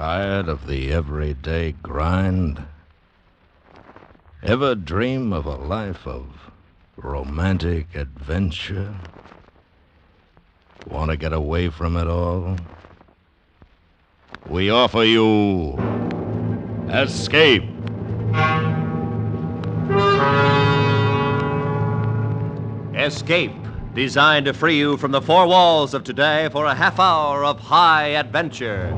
Tired of the everyday grind? Ever dream of a life of romantic adventure? Want to get away from it all? We offer you Escape. Escape, designed to free you from the four walls of today for a half hour of high adventure.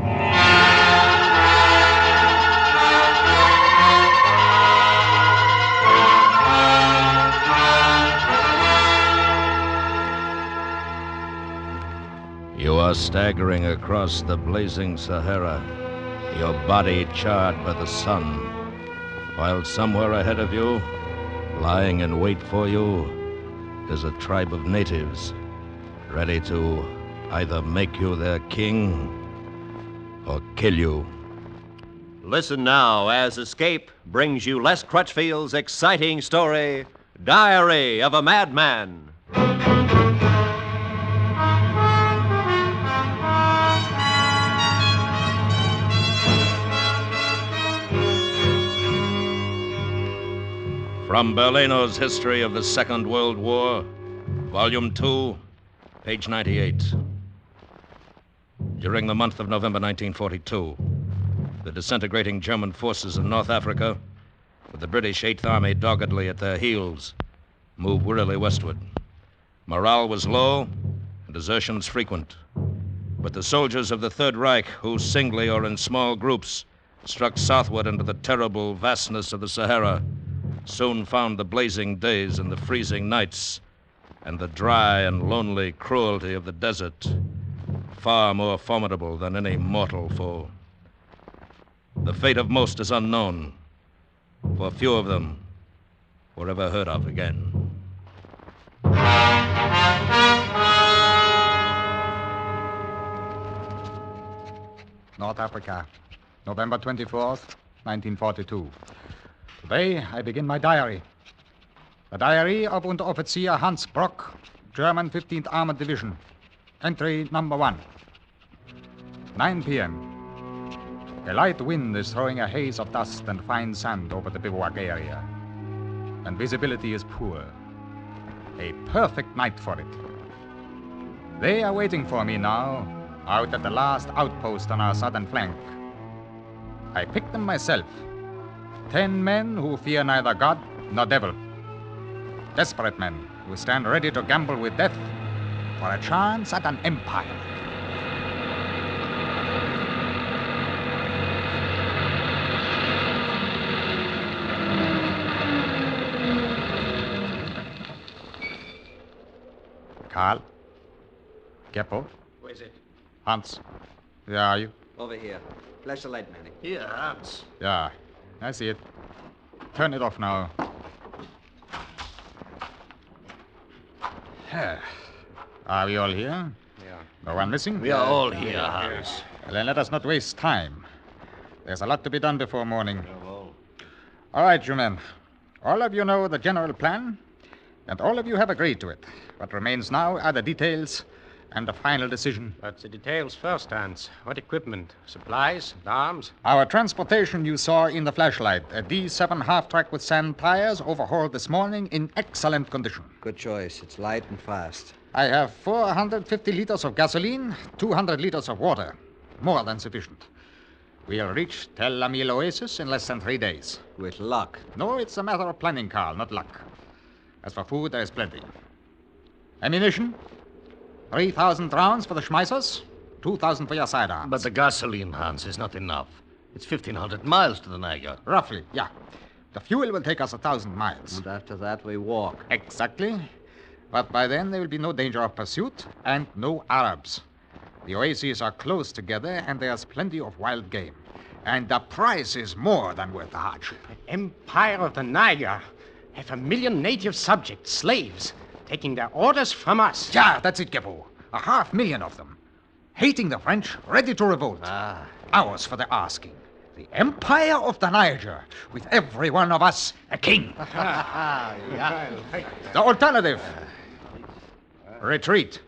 You are staggering across the blazing Sahara, your body charred by the sun, while somewhere ahead of you, lying in wait for you, is a tribe of natives ready to either make you their king or kill you. Listen now as Escape brings you Les Crutchfield's exciting story, Diary of a Madman. From Berlino's History of the Second World War, Volume 2, page 98. During the month of November 1942, the disintegrating German forces in North Africa, with the British Eighth Army doggedly at their heels, moved wearily westward. Morale was low and desertions frequent. But the soldiers of the Third Reich, who singly or in small groups struck southward into the terrible vastness of the Sahara, soon found the blazing days and the freezing nights and the dry and lonely cruelty of the desert far more formidable than any mortal foe. The fate of most is unknown, for few of them were ever heard of again. North Africa, November 24th, 1942. Today, I begin my diary. The diary of Unteroffizier Hans Brock, German 15th Armored Division. Entry number 1. 9 p.m. A light wind is throwing a haze of dust and fine sand over the bivouac area, and visibility is poor. A perfect night for it. They are waiting for me now, out at the last outpost on our southern flank. I picked them myself. 10 men who fear neither God nor devil. Desperate men who stand ready to gamble with death for a chance at an empire. Karl? Geppo? Who is it? Hans? Where are you? Over here. Flash the light, Manny. Here, Hans. Yeah, I see it. Turn it off now. Are we all here? Yeah. No one missing? We are all here, Hans. Well, then let us not waste time. There's a lot to be done before morning. All right, you men. All of you know the general plan, and all of you have agreed to it. What remains now are the details and the final decision. But the details first, Hans. What equipment? Supplies? Arms? Our transportation you saw in the flashlight, a D7 half-track with sand tires, overhauled this morning in excellent condition. Good choice. It's light and fast. I have 450 liters of gasoline, 200 liters of water. More than sufficient. We'll reach Tel Amil Oasis in less than 3 days. With luck. No, it's a matter of planning, Carl, not luck. As for food, there is plenty. Ammunition? 3,000 rounds for the Schmeissers, 2,000 for your sidearms. But the gasoline, Hans, is not enough. It's 1,500 miles to the Niger. Roughly, yeah. The fuel will take us 1,000 miles. And after that, we walk. Exactly. But by then, there will be no danger of pursuit and no Arabs. The oases are close together, and there's plenty of wild game. And the price is more than worth the hardship. Empire of the Niger. 500,000 native subjects, slaves, taking their orders from us. Yeah, that's it, Geppo. 500,000 of them. Hating the French, ready to revolt. Ours for the asking. The Empire of the Niger, with every one of us a king. The alternative. Retreat.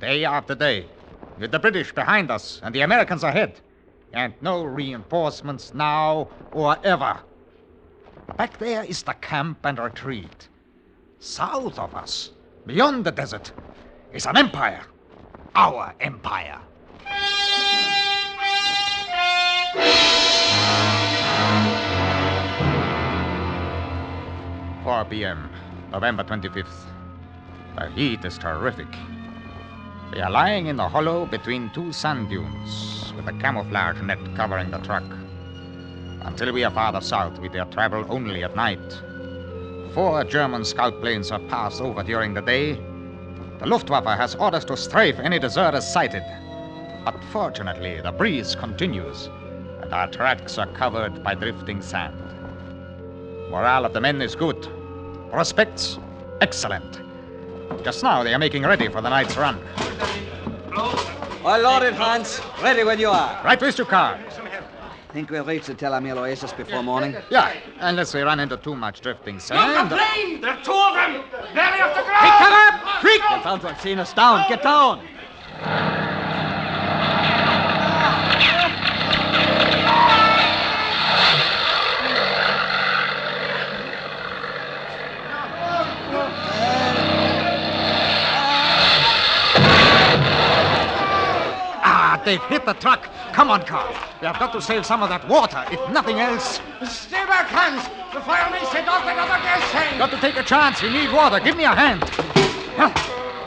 Day after day. With the British behind us and the Americans ahead. And no reinforcements now or ever. Back there is the camp and retreat. South of us, beyond the desert, is an empire. Our empire. 4 p.m., November 25th. The heat is terrific. We are lying in the hollow between two sand dunes, with a camouflage net covering the truck. Until we are farther south, we dare travel only at night. 4 German scout planes have passed over during the day. The Luftwaffe has orders to strafe any deserters sighted. But fortunately, the breeze continues, and our tracks are covered by drifting sand. Morale of the men is good. Prospects, excellent. Just now, they are making ready for the night's run. All loaded, Hans. Ready when you are. Right with you, Carl. Think we'll reach the Tel Amil Oasis before morning? Yeah, unless we run into too much drifting sand. plane! There are 2 of them! Nearly off the ground! Hey, come up! Quick! The Sounds like seeing us down. Get down! They've hit the truck. Come on, Carl. We have got to save some of that water, if nothing else. Stay back, Hans! The firemen set off another gas tank! Got to take a chance. We need water. Give me a hand.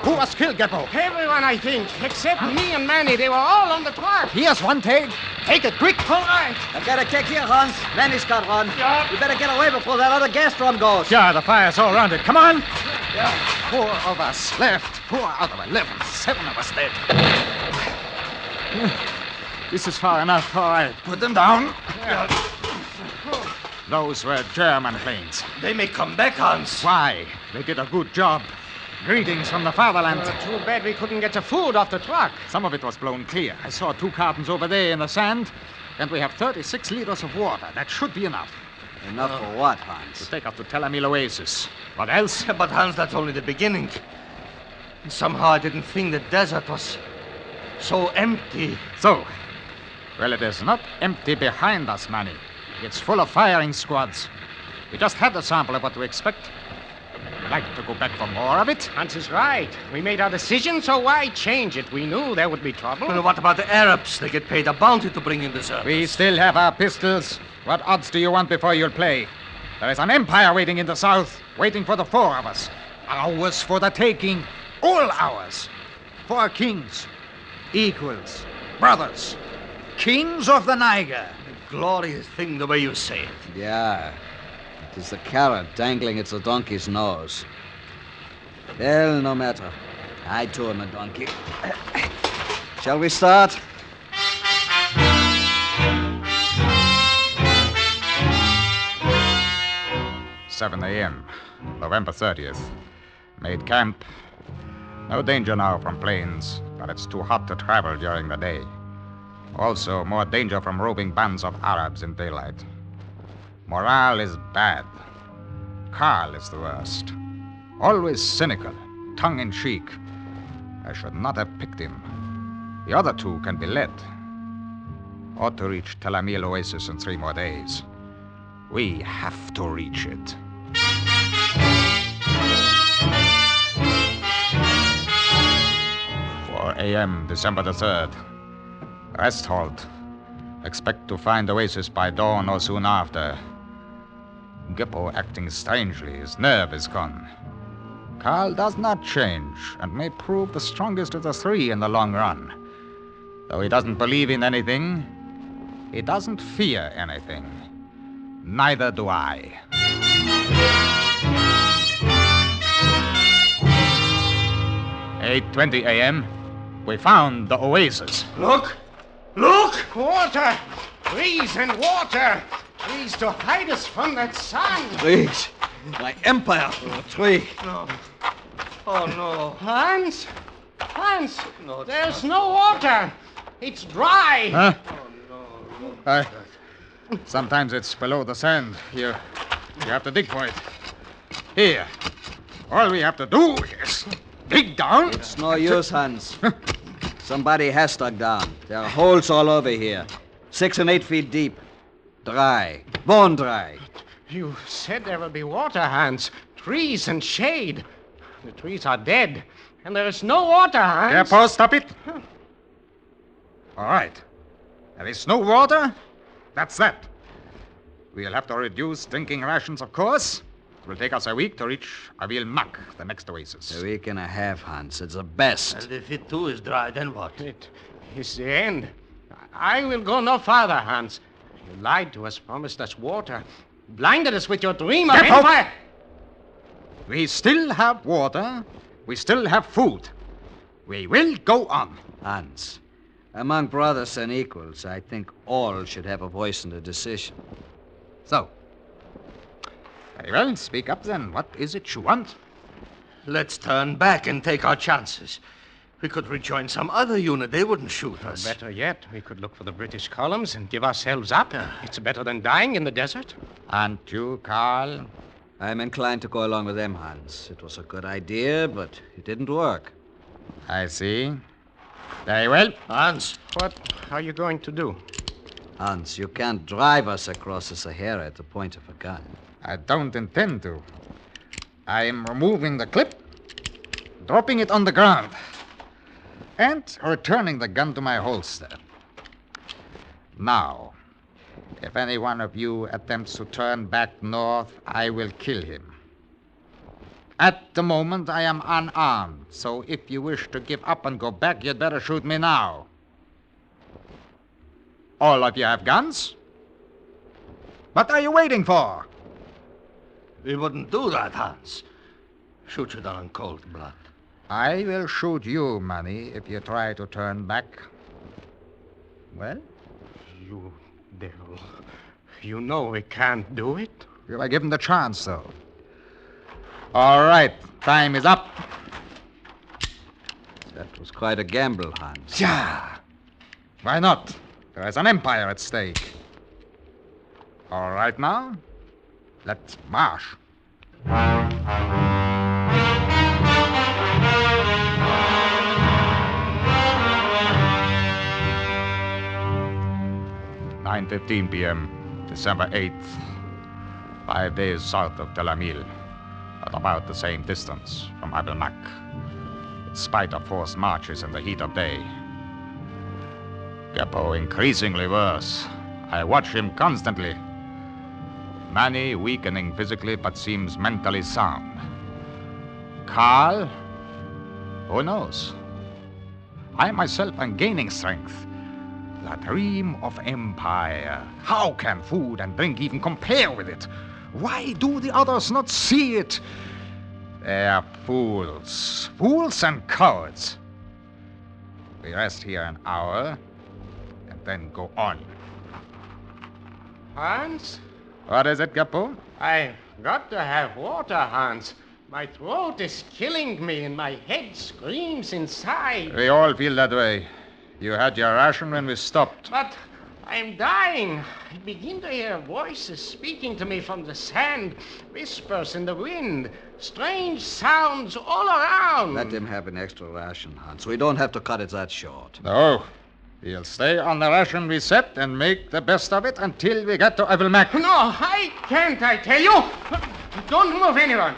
Who was killed, Geppo? Everyone, I think, except me and Manny. They were all on the truck. Here's one take. Take it quick. All right. I've got a kick here, Hans. Manny's got one. Yeah. You better get away before that other gas drum goes. Yeah, the fire's all around it. Come on. 4 of us left. 4 out of 11. 7 of us dead. This is far enough. All right, put them down. Those were German planes. They may come back, Hans. Why? They did a good job. Greetings from the fatherland. Too bad we couldn't get the food off the truck. Some of it was blown clear. I saw 2 cartons over there in the sand, and we have 36 liters of water. That should be enough. Enough for what, Hans? To take us to Tel Amil Oasis. What else? But, Hans, that's only the beginning. Somehow I didn't think the desert was so empty. So, well, it is not empty behind us, Manny. It's full of firing squads. We just had a sample of what to expect. We'd like to go back for more of it. Hans is right. We made our decision, so why change it? We knew there would be trouble. Well, what about the Arabs? They get paid a bounty to bring in the service. We still have our pistols. What odds do you want before you'll play? There is an empire waiting in the south, waiting for the 4 of us. Ours for the taking. All ours. 4 kings. Equals. Brothers. Kings of the Niger. Glorious thing, the way you say it. Yeah. It is the carrot dangling at the donkey's nose. Well, no matter. I too am a donkey. Shall we start? "7 a.m., November 30th. Made camp. No danger now from planes, but it's too hot to travel during the day. Also, more danger from roving bands of Arabs in daylight. Morale is bad. Carl is the worst. Always cynical, tongue-in-cheek. I should not have picked him. The other 2 can be led. Ought to reach Tel Amil Oasis in 3 more days. We have to reach it. a.m., December the 3rd. Rest halt. Expect to find Oasis by dawn or soon after. Geppo acting strangely. His nerve is gone. Carl does not change and may prove the strongest of the 3 in the long run. Though he doesn't believe in anything, he doesn't fear anything. Neither do I. 8:20 a.m. We found the Oasis. Look! Look! Water! Trees and water! Trees to hide us from that sun! Trees. My empire. 3. No. Oh, no. Hans? Hans! There's no water! It's dry! Huh? Sometimes it's below the sand. You have to dig for it. Here. All we have to do is dig down. It's no use, Hans. Somebody has dug down. There are holes all over here. 6 and 8 feet deep. Dry. Bone dry. You said there will be water, Hans. Trees and shade. The trees are dead, and there is no water, Hans. Geppo, stop it. All right. There is no water. That's that. We'll have to reduce drinking rations, of course. It will take us a week to reach Avil Mak, the next oasis. A week and a half, Hans. It's the best. And if it too is dry, then what? It is the end. I will go no farther, Hans. You lied to us, promised us water, blinded us with your dream of Geppo! empire. We still have water. We still have food. We will go on. Hans, among brothers and equals, I think all should have a voice in the decision. So. Very well, speak up then. What is it you want? Let's turn back and take our chances. We could rejoin some other unit. They wouldn't shoot us. Better yet, we could look for the British columns and give ourselves up. It's better than dying in the desert. And you, Carl? I'm inclined to go along with them, Hans. It was a good idea, but it didn't work. I see. Very well. Hans, What are you going to do? Hans, you can't drive us across the Sahara at the point of a gun. I don't intend to. I am removing the clip, dropping it on the ground, and returning the gun to my holster. Now, if any one of you attempts to turn back north, I will kill him. At the moment, I am unarmed, so if you wish to give up and go back, you'd better shoot me now. All of you have guns? What are you waiting for? we wouldn't do that, Hans. Shoot you down in cold blood. I will shoot you, Manny, if you try to turn back. Well, You devil. You know we can't do it. you were given the chance, though. All right, time is up. That was quite a gamble, Hans. Yeah. Why not? There is an empire at stake. All right now, let's march. (9:15 p.m., December 8th. 5 days south of Tel Amil, at about the same distance from Abelmak, in spite of forced marches in the heat of day. Geppo increasingly worse. I watch him constantly. Manny weakening physically but seems mentally sound. Carl? Who knows? I myself am gaining strength. The dream of empire. How can food and drink even compare with it? Why do the others not see it? They are fools. Fools and cowards. We rest here an hour and then go on. Hans? What is it, Geppo? I've got to have water, Hans. My throat is killing me and my head screams inside. We all feel that way. You had your ration when we stopped. But I'm dying. I begin to hear voices speaking to me from the sand, whispers in the wind, strange sounds all around. Let him have an extra ration, Hans. We don't have to cut it that short. No. We'll stay on the ration we set and make the best of it until we get to Abelmak. No, I can't, I tell you. Don't move anyone.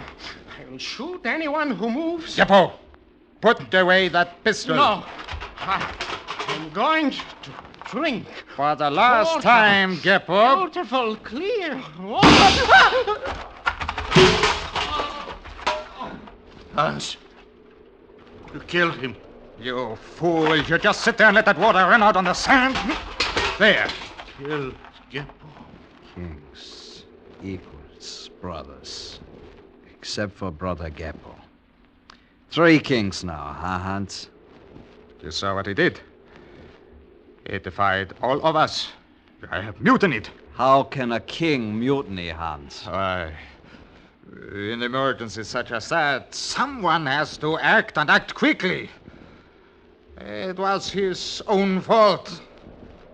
I will shoot anyone who moves. Geppo, put away that pistol. No. I'm going to drink. For the last Water. time, Geppo. Beautiful, clear water. Hans, you killed him. You fool. You just sit there and let that water run out on the sand. There. Killed Geppo. Kings, equals, brothers. Except for Brother Geppo. 3 kings now, huh, Hans? You saw what he did. He defied all of us. I have mutinied. How can a king mutiny, Hans? Why, in emergencies such as that, someone has to act and act quickly. It was his own fault.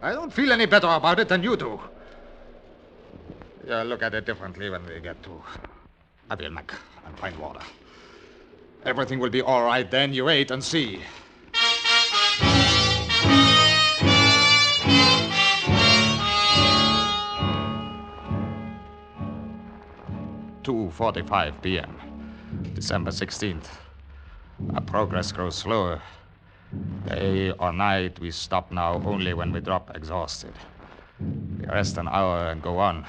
I don't feel any better about it than you do. You'll look at it differently when we get to Abelmak and find water. Everything will be all right then. You wait and see. 2:45 p.m., December 16th. Our progress grows slower. Day or night, we stop now only when we drop exhausted. We rest an hour and go on.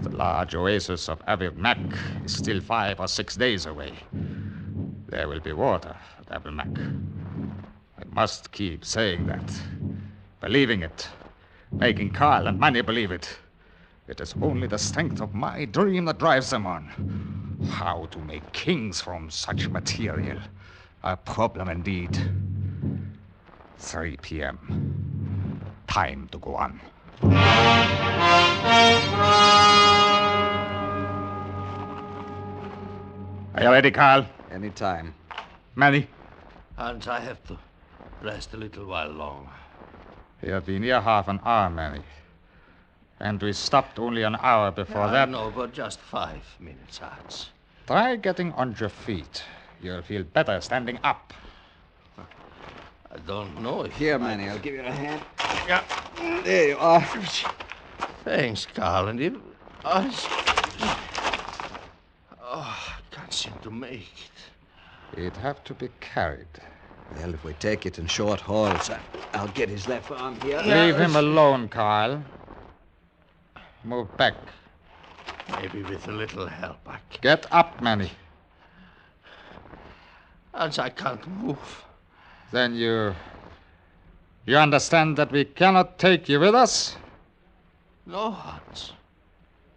The large oasis of Abu Mak is still 5 or 6 days away. There will be water at Abu Mak. I must keep saying that, believing it, making Carl and Manny believe it. It is only the strength of my dream that drives them on. How to make kings from such material? A problem indeed. 3 p.m. Time to go on. Are you ready, Carl? Any time. Manny? Hans, I have to rest a little while longer. You have been here half an hour, Manny. And we stopped only an hour before that. No, but just 5 minutes, Hans. Try getting on your feet. You'll feel better standing up. I don't know if... Here, Manny, I'll give you a hand. Yeah. There you are. Thanks, Carl. And if... I can't seem to make it. It'd have to be carried. Well, if we take it in short hauls, I'll get his left arm here. Leave him alone, Carl. Move back. Maybe with a little help I can. Get up, Manny. Hans, I can't move. Then you understand that we cannot take you with us? No, Hans.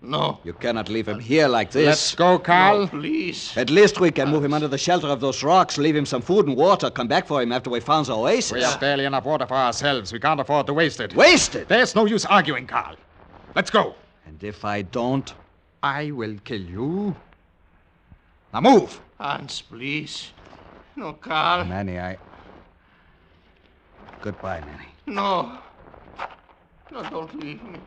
No. You cannot leave him here like this. Let's go, Carl. No, please. At least we can move him under the shelter of those rocks, leave him some food and water, come back for him after we found the oasis. We have barely enough water for ourselves. We can't afford to waste it. Waste it? There's no use arguing, Carl. Let's go. And if I don't? I will kill you. Now move. Hans, please. No, Carl. Manny, Goodbye, Manny. No. No, don't leave me.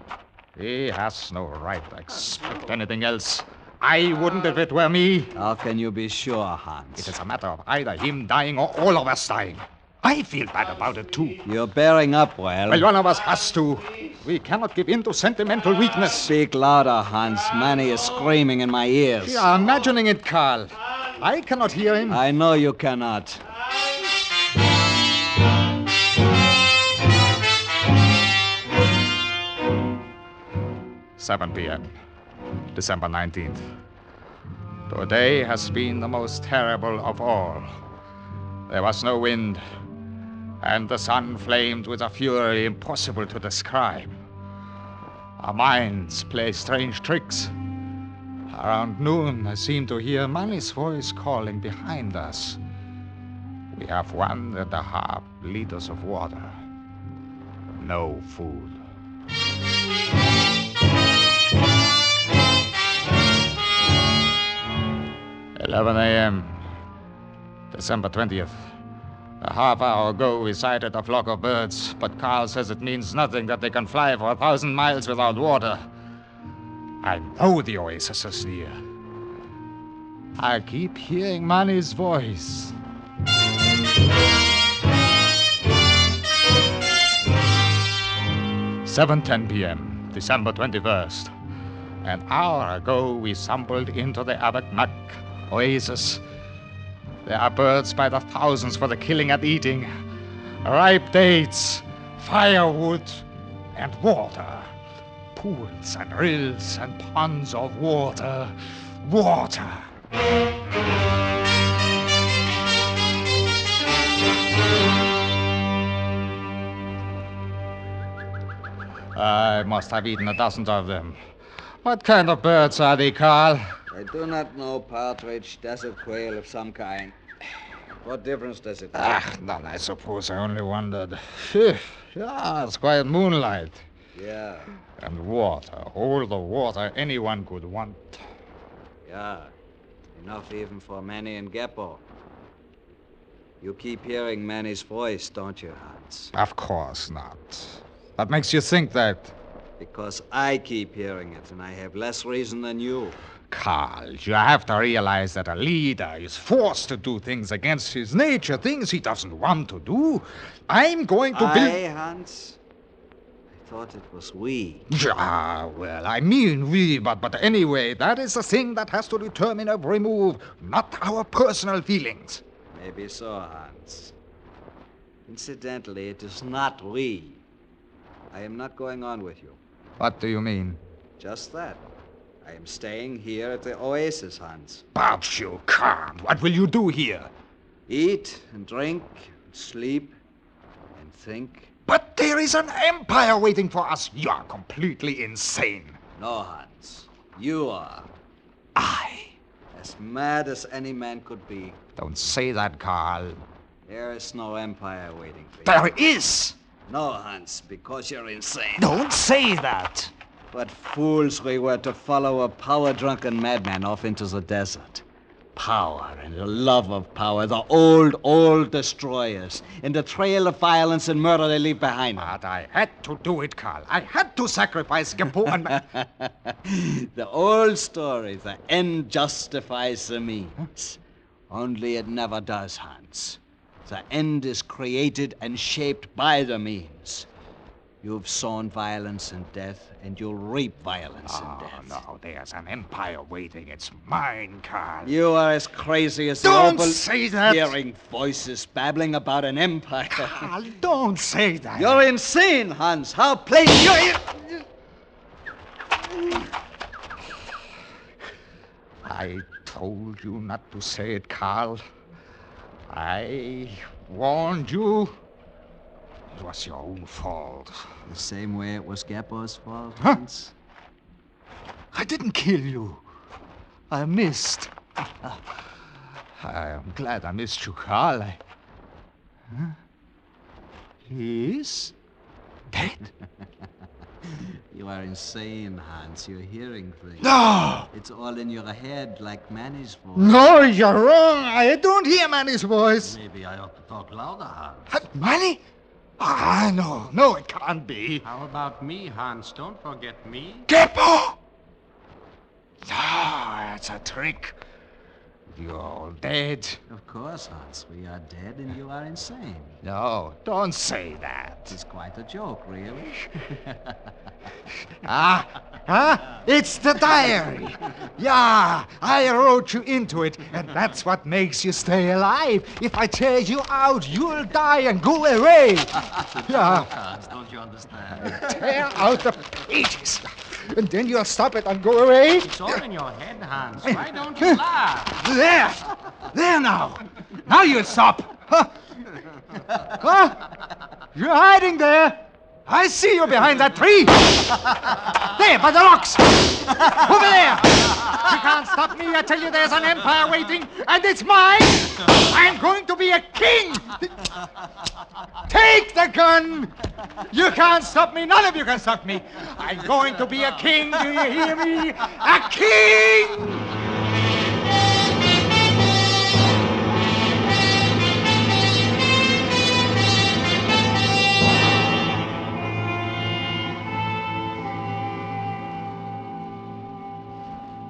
He has no right to expect anything else. I wouldn't if it were me. How can you be sure, Hans? It is a matter of either him dying or all of us dying. I feel bad about it, too. You're bearing up well. Well, one of us has to. We cannot give in to sentimental weakness. Speak louder, Hans. Manny is screaming in my ears. You are imagining it, Carl. I cannot hear him. I know you cannot. "7 p.m., December 19th. Today has been the most terrible of all. There was no wind, and the sun flamed with a fury impossible to describe. Our minds play strange tricks. Around noon, I seemed to hear Manny's voice calling behind us. We have 1.5 liters of water. No food. "11 a.m., December 20th. A half hour ago, we sighted a flock of birds, but Carl says it means nothing that they can fly for 1,000 miles without water. I know the oasis is near. I keep hearing Manny's voice. "7:10 p.m., December 21st. An hour ago, we stumbled into the Abu Mak oasis. There are birds by the thousands for the killing and eating. Ripe dates, firewood, and water. Pools and rills and ponds of water. Water. I must have eaten a dozen of them. What kind of birds are they, Carl? I do not know. Partridge, desert quail of some kind. What difference does it make? None, I suppose. I only wondered. Phew. Yeah, it's quite moonlight. Yeah. And water. All the water anyone could want. Yeah. Enough even for Manny and Geppo. You keep hearing Manny's voice, don't you, Hans? Of course not. What makes you think that? Because I keep hearing it, and I have less reason than you. Carl, you have to realize that a leader is forced to do things against his nature, things he doesn't want to do. I'm going to build... Hans? I thought it was we. Yeah, well, I mean we, but anyway, that is the thing that has to determine every move, not our personal feelings. Maybe so, Hans. Incidentally, it is not we. I am not going on with you. What do you mean? Just that. I am staying here at the Oasis, Hans. But you can't. What will you do here? Eat and drink, and sleep, and think. But there is an empire waiting for us. You are completely insane. No, Hans. You are. I. As mad as any man could be. Don't say that, Carl. There is no empire waiting for you. There is. No, Hans, because you're insane. Don't say that. What fools we were to follow a power-drunken madman off into the desert. Power and the love of power, the old destroyers, and the trail of violence and murder they leave behind them. But I had to do it, Carl. I had to sacrifice Geppo and... The old story, the end justifies the means. Only it never does, Hans. The end is created and shaped by the means. You've sown violence and death, and you'll reap violence and death. No, there's an empire waiting. It's mine, Carl. You are as crazy as Don't the old say that! hearing voices babbling about an empire. Carl, don't say that. You're insane, Hans. How plain you... I told you not to say it, Carl. I warned you. It was your own fault. The same way it was Geppo's fault, Huh? Hans. I didn't kill you. I missed. I'm glad I missed you, Carl. Huh? He's dead? You are insane, Hans. You're hearing things. No! It's all in your head, like Manny's voice. No, you're wrong. I don't hear Manny's voice. Maybe I ought to talk louder, Hans. Manny? Ah, no, it can't be. How about me, Hans? Don't forget me. Geppo! No, that's a trick. You're all dead. Of course, Hans. We are dead and you are insane. No, don't say that. It's quite a joke, really. It's the diary. Yeah, I wrote you into it, and that's what makes you stay alive. If I tear you out, you'll die and go away. Yeah, Hans, don't you understand? tear out the pages, and then you'll stop it and go away. It's all in your head, Hans. Why don't you laugh? There now. Now you'll stop. Huh? You're hiding there. I see you behind that tree. There, by the rocks. Over there. You can't stop me. I tell you, there's an empire waiting, and it's mine. I'm going to be a king. Take the gun. You can't stop me. None of you can stop me. I'm going to be a king. Do you hear me? A king!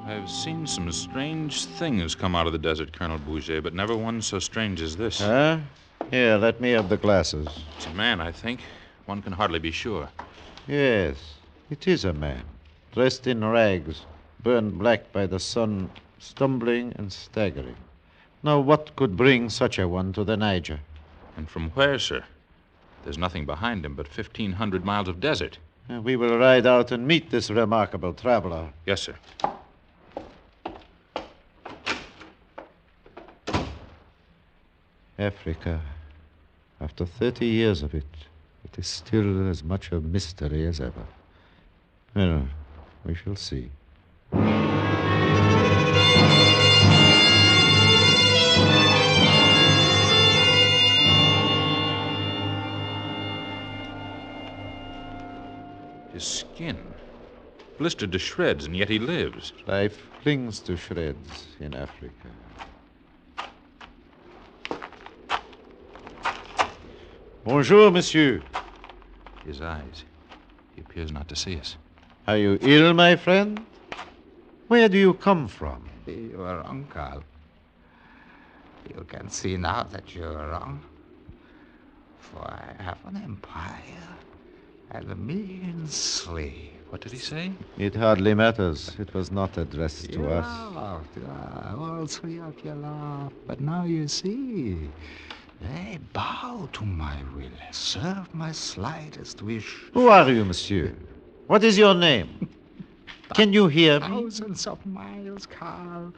I've seen some strange things come out of the desert, Colonel Bouger, but never one so strange as this. Huh? Here, let me have the glasses. It's a man, I think. One can hardly be sure. Yes, it is a man, dressed in rags, burned black by the sun, stumbling and staggering. Now, what could bring such a one to the Niger? And from where, sir? There's nothing behind him but 1,500 miles of desert. We will ride out and meet this remarkable traveler. Yes, sir. Africa. After 30 years of it, it is still as much a mystery as ever. Well, we shall see. His skin. Blistered to shreds, and yet he lives. Life clings to shreds in Africa. Bonjour, monsieur. His eyes. He appears not to see us. Are you ill, my friend? Where do you come from? You are wrong, Carl. You can see now that you are wrong. For I have an empire. and a million slaves. What did he say? It hardly matters. It was not addressed to us. All three of you laughed. But now you see, they bow to my will, serve my slightest wish. Who are you, monsieur? What is your name? Can you hear me? Thousands of miles, Carl.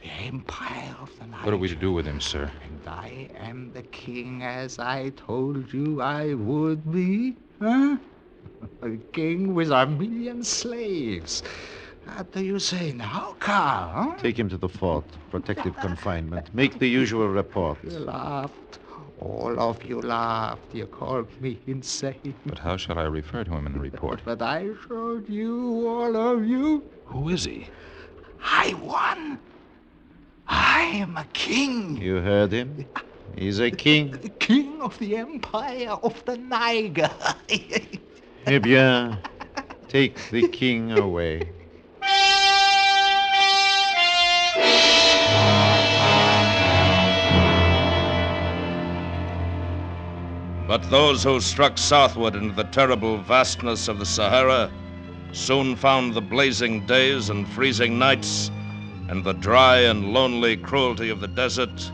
The empire of the night. What are we to do with him, sir? And I am the king as I told you I would be. Huh? A king with a million slaves. What do you say now, Carl? Huh? Take him to the fort. Protective confinement. Make the usual report. You laughed. All of you laughed. You called me insane. But how shall I refer to him in the report? But I showed you, all of you. Who is he? I won. I am a king. You heard him? He's a king. The king of the empire of the Niger. Eh bien, take the king away. But those who struck southward into the terrible vastness of the Sahara soon found the blazing days and freezing nights and the dry and lonely cruelty of the desert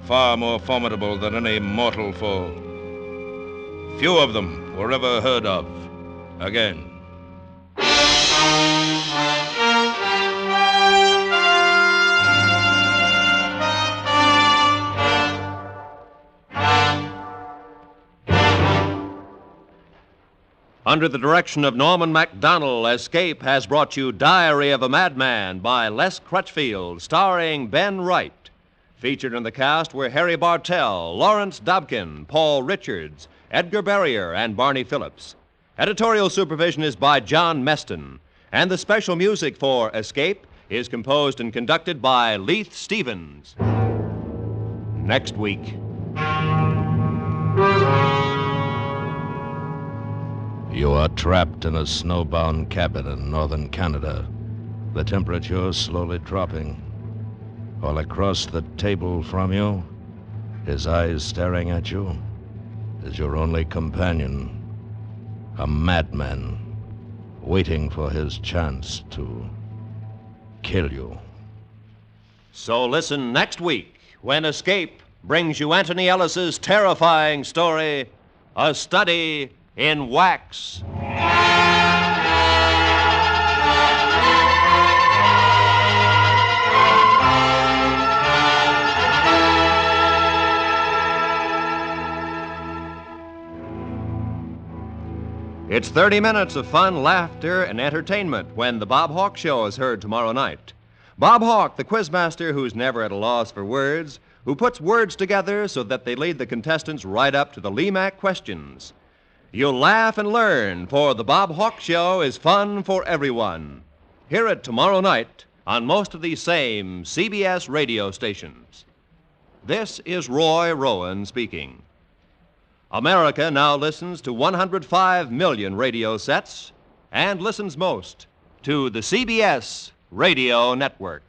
far more formidable than any mortal foe. Few of them were ever heard of again. Under the direction of Norman Macdonnell, Escape has brought you Diary of a Madman by Les Crutchfield, starring Ben Wright. Featured in the cast were Harry Bartell, Lawrence Dobkin, Paul Richards, Edgar Barrier, and Barney Phillips. Editorial supervision is by John Meston, and the special music for Escape is composed and conducted by Leith Stevens. Next week. You are trapped in a snowbound cabin in northern Canada, the temperature slowly dropping. All across the table from you, his eyes staring at you, is your only companion, a madman waiting for his chance to kill you. So listen next week when Escape brings you Anthony Ellis's terrifying story, A Study in Wax. It's 30 minutes of fun, laughter, and entertainment when the Bob Hawk Show is heard tomorrow night. Bob Hawk, the quizmaster who's never at a loss for words, who puts words together so that they lead the contestants right up to the LEMAC questions. You'll laugh and learn, for the Bob Hawk Show is fun for everyone. Hear it tomorrow night on most of these same CBS radio stations. This is Roy Rowan speaking. America now listens to 105 million radio sets and listens most to the CBS Radio Network.